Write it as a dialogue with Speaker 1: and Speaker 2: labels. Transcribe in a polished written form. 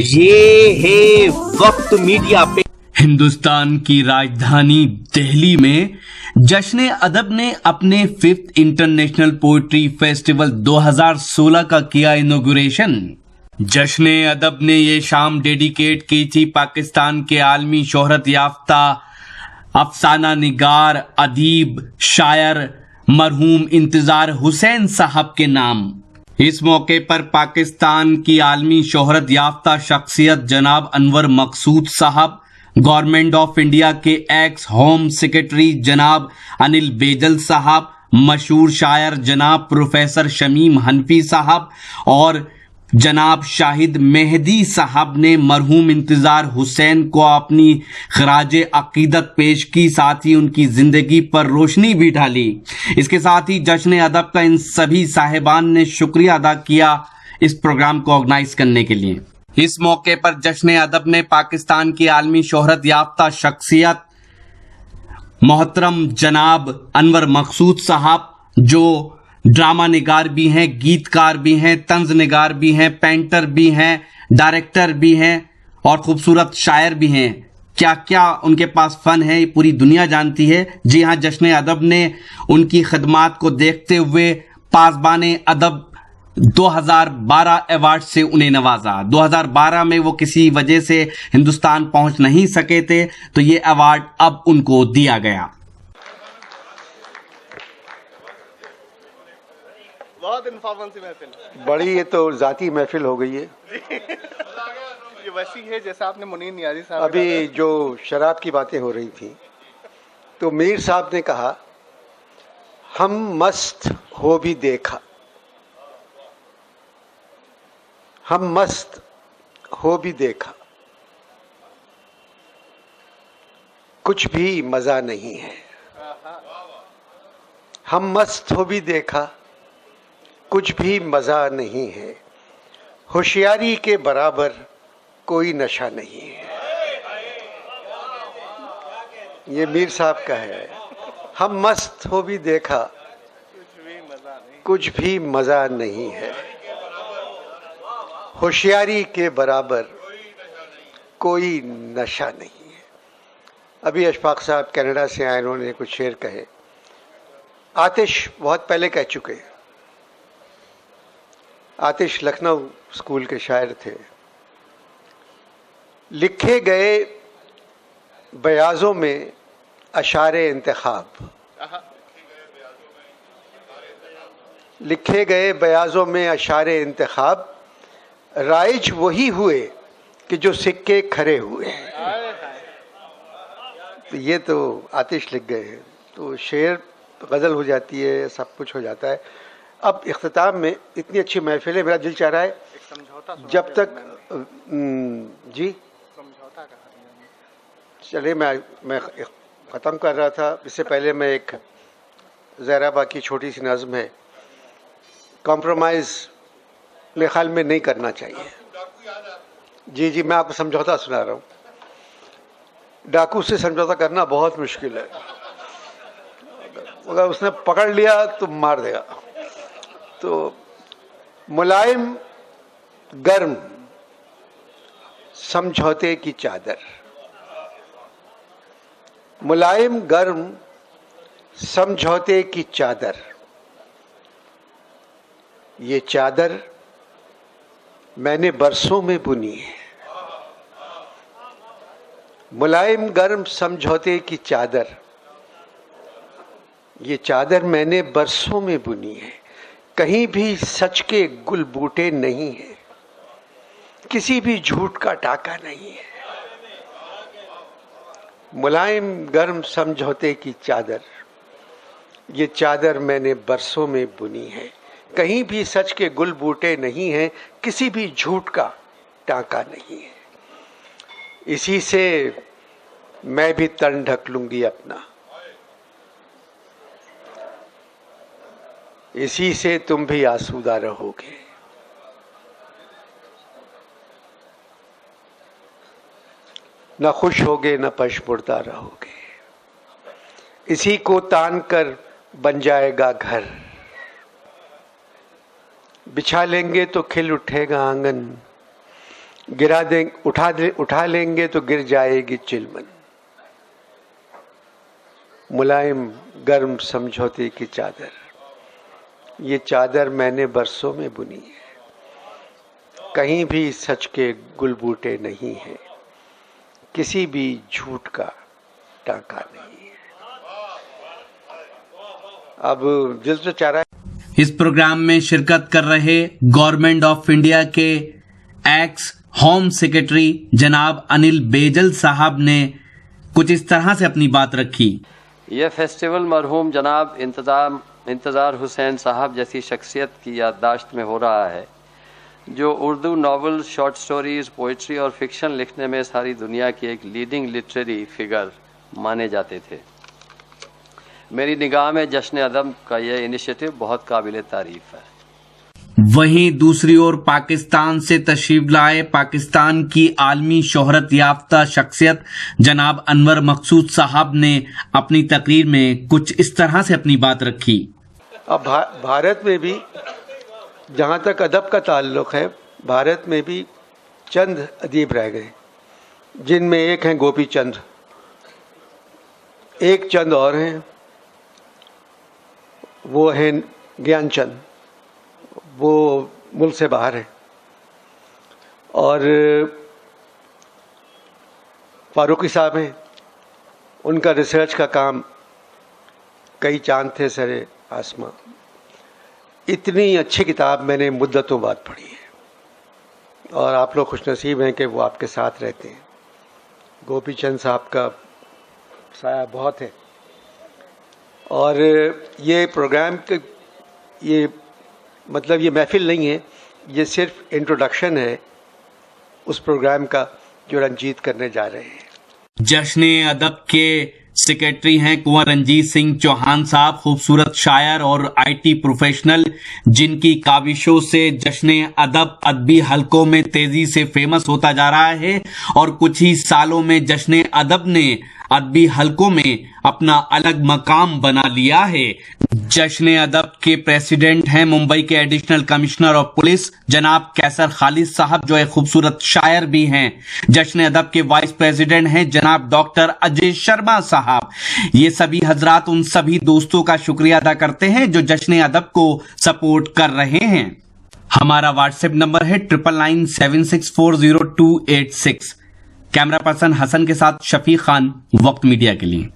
Speaker 1: ये है वक्त मीडिया पे।
Speaker 2: हिंदुस्तान की राजधानी दिल्ली में जश्न अदब ने अपने 5th इंटरनेशनल पोएट्री फेस्टिवल 2016 का किया इनॉग्रेशन। जश्न अदब ने ये शाम डेडिकेट की थी पाकिस्तान के आलमी शोहरत याफ्ता अफसाना निगार, अदीब, शायर मरहूम इंतजार हुसैन साहब के नाम। इस मौके पर पाकिस्तान की आलमी शोहरत याफ्ता शख्सियत जनाब अनवर मकसूद साहब, गवर्नमेंट ऑफ इंडिया के एक्स होम सेक्रेटरी जनाब अनिल बेजल साहब, मशहूर शायर जनाब प्रोफेसर शमीम हनफी साहब और जनाब शाहिद मेहदी साहब ने मरहूम इंतजार हुसैन को अपनी खराजे अकीदत पेश की, साथ ही उनकी जिंदगी पर रोशनी भी डाली। इसके साथ ही जश्न अदब का इन सभी साहिबान ने शुक्रिया अदा किया इस प्रोग्राम को ऑर्गेनाइज करने के लिए। इस मौके पर जश्न अदब ने पाकिस्तान की आलमी शोहरत याफ्ता शख्सियत मोहतरम जनाब अनवर मकसूद साहब, जो ड्रामा निगार भी हैं, गीतकार भी हैं, तंज निगार भी हैं, पेंटर भी हैं, डायरेक्टर भी हैं और खूबसूरत शायर भी हैं। क्या क्या उनके पास फन है ये पूरी दुनिया जानती है। जी हाँ, जश्न अदब ने उनकी खदमात को देखते हुए पासबान अदब 2012 अवार्ड से उन्हें नवाजा। 2012 में वो किसी वजह से हिंदुस्तान पहुंच नहीं सके थे, तो ये अवार्ड अब उनको दिया गया।
Speaker 3: बहुत इन्फॉर्मेशन सी महफिल,
Speaker 4: बड़ी ये तो जाती महफिल हो गई है।
Speaker 3: ये वैसी है जैसा आपने मुनीर नियाज़ी साहब
Speaker 4: अभी जो शराब की बातें हो रही थी तो मीर साहब ने कहा हम मस्त हो भी देखा, हम मस्त हो भी देखा, कुछ भी मजा नहीं है। हम मस्त हो भी देखा, कुछ भी मजा नहीं है, होशियारी के बराबर कोई नशा नहीं है। ये मीर साहब का है। हम मस्त हो भी देखा, कुछ भी मजा नहीं है, होशियारी के बराबर कोई नशा नहीं है। अभी अशफाक साहब कनाडा से आए, उन्होंने कुछ शेर कहे। आतिश बहुत पहले कह चुके हैं। आतिश लखनऊ स्कूल के शायर थे। लिखे गए बयाज़ों में अशारे इंतखाब, लिखे गए बयाज़ों में अशारे इंतखाब, राइज वही हुए कि जो सिक्के खरे हुए हैं। तो ये तो आतिश लिख गए हैं, तो शेर गज़ल हो जाती है, सब कुछ हो जाता है। अब इख्तिताम में इतनी अच्छी महफिल है, मेरा दिल चाह रहा है जब तक जी
Speaker 3: समझौता का
Speaker 4: चले। मैं ख़त्म कर रहा था, इससे पहले मैं एक ज़हराबा की छोटी सी नज़्म है, कॉम्प्रोमाइज़ मेरे ख्याल में नहीं करना चाहिए। जी जी, मैं आपको समझौता सुना रहा हूँ। डाकू से समझौता करना बहुत मुश्किल है, अगर उसने पकड़ लिया तो मार देगा। तो मुलायम गर्म समझौते की चादर, मुलायम गर्म समझौते की चादर, ये चादर मैंने बरसों में बुनी है। मुलायम गर्म समझौते की चादर, ये चादर मैंने बरसों में बुनी है। कहीं भी सच के गुल बूटे नहीं है, किसी भी झूठ का टाका नहीं है। मुलायम गर्म समझौते की चादर, ये चादर मैंने बरसों में बुनी है। कहीं भी सच के गुल बूटे नहीं है, किसी भी झूठ का टाका नहीं है। इसी से मैं भी तन ढक लूंगी अपना, इसी से तुम भी आसूदा रहोगे। न खुश होगे न पशमुर्दा रहोगे। इसी को तान कर बन जाएगा घर, बिछा लेंगे तो खिल उठेगा आंगन, उठा लेंगे तो गिर जाएगी चिलमन, मुलायम गर्म समझौते की चादर, ये चादर मैंने बरसों में बुनी है, कहीं भी सच के गुलबूटे नहीं हैं, किसी भी झूठ का टांका नहीं है। अब दिल तो चाह रहा है।
Speaker 2: इस प्रोग्राम में शिरकत कर रहे गवर्नमेंट ऑफ इंडिया के एक्स होम सेक्रेटरी जनाब अनिल बेजल साहब ने कुछ इस तरह से अपनी बात रखी।
Speaker 5: यह फेस्टिवल मरहूम जनाब इंतज़ार हुसैन साहब जैसी शख्सियत की याददाश्त में हो रहा है, जो Urdu novel, short stories, poetry और फिक्शन लिखने में सारी दुनिया की एक लीडिंग लिटरेरी फिगर माने जाते थे। मेरी निगाह में जश्न अदब का यह इनिशिएटिव बहुत काबिल तारीफ है।
Speaker 2: वहीं दूसरी ओर पाकिस्तान से तशरीफ लाए पाकिस्तान की आलमी शोहरत याफ्ता शख्सियत जनाब अनवर मकसूद साहब ने अपनी तकरीर में कुछ इस तरह से अपनी बात रखी।
Speaker 4: अब भारत में भी जहाँ तक अदब का ताल्लुक़ है, भारत में भी चंद अदीब रह गए, जिनमें एक हैं गोपी चंद, एक चंद और हैं, वो हैं ज्ञानचंद, वो मुल्क से बाहर है, और फारूकी साहब हैं, उनका रिसर्च का काम कई चांद थे सरे आसमां। इतनी अच्छी किताब मैंने मुद्दतों बाद पढ़ी है और आप लोग खुशनसीब हैं कि वो आपके साथ रहते हैं। गोपी चंद साहब का साया बहुत है। और ये प्रोग्राम के ये मतलब ये महफिल नहीं है, ये सिर्फ इंट्रोडक्शन है उस प्रोग्राम का जो रंजीत करने जा रहे हैं।
Speaker 2: जश्न अदब के सेक्रेटरी हैं कुंवर रंजीत सिंह चौहान साहब, खूबसूरत शायर और आईटी प्रोफेशनल, जिनकी काविशों से जश्न अदब अदबी हलकों में तेजी से फेमस होता जा रहा है और कुछ ही सालों में जश्न अदब ने अदबी हलकों में अपना अलग मकाम बना लिया है। जश्न अदब के प्रेसिडेंट हैं मुंबई के एडिशनल कमिश्नर ऑफ पुलिस जनाब कैसर खालिद साहब, जो एक खूबसूरत शायर भी हैं। जश्न अदब के वाइस प्रेसिडेंट हैं जनाब डॉक्टर अजय शर्मा साहब। ये सभी हजरात उन सभी दोस्तों का शुक्रिया अदा करते हैं जो जश्न अदब को सपोर्ट कर रहे हैं। हमारा व्हाट्सएप नंबर है 9997640286। कैमरा पर्सन हसन के साथ शफीक खान, वक्त मीडिया के लिए।